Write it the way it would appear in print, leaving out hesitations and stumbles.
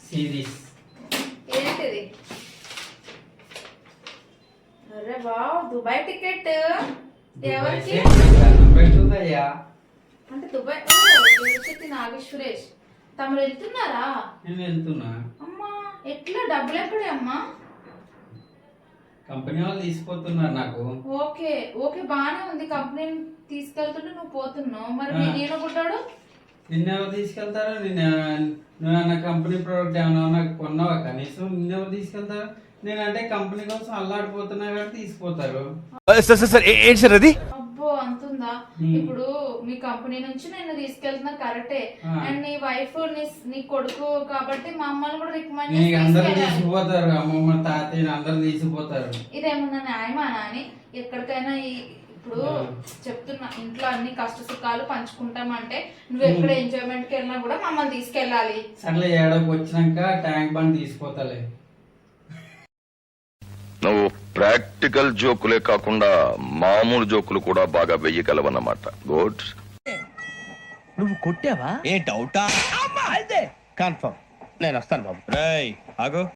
Series ఏంటిది? అరే wow, Dubai ticket. ఎవరికి? అంటే దుబాయ్ నాగేశ్వరేష్ తమరు వెళ్తున్నారా? నేను వెళ్తున్నా. అమ్మా ఎట్లా? డబ్బులు ఎక్కడే అమ్మా? కంపెనీ వాళ్ళు తీసుకుపోతున్నారు నాకు. ఓకే ఓకే, బానే ఉంది. కంపెనీ తీసుకెళ్తుంటే నువ్వు పోతున్నావు, మరి నేను పుట్టాడు నిన్నెవరు తీసుకెళ్తారు? నువ్వు కంపెనీ ప్రోడక్ట్ ఏమన్నా కొన్నావా? కనీసం నిన్నెవరు తీసుకెళ్తారు? నేనంటే కంపెనీ కోసం అల్లాడిపోతున్నా కాబట్టి తీసుకుపోతారు. అబ్బో అంతుందా? ఇప్పుడు మీ కంపెనీ నుంచి నేను తీసుకెళ్తున్నా కరెక్టే, అండ్ నీ వైఫ్ నీ కొడుకు కాబట్టి మా అమ్మని కూడా రికమెండ్ అందరు తీసుకుపోతారు. అమ్మమ్మ తాతయ్య అందరు తీసుకుపోతారు. ఇదేమన్నా న్యాయమానా అని? ఎక్కడికైనా ఇప్పుడు చెప్తున్నా, ఇంట్లో అన్ని కష్ట సుఖాలు పంచుకుంటామంటే నువ్వు ఎక్కడ ఎంజాయ్మెంట్ కి వెళ్ళినా కూడా మమ్మల్ని తీసుకెళ్ళాలి. సర్లే, ఏడోకి వచ్చినాక ట్యాంక్ బండ్ తీసుకుపోతాలే. నువ్వు ప్రాక్టికల్ జోకులే కాకుండా మామూలు జోకులు కూడా బాగా వెయ్యగలవన్నమాట. గుడ్. నువ్వు కొట్టావా? ఏ డౌటా? కన్ఫర్మ్. నేను వస్తాను బాబు. రేయ్ ఆగు.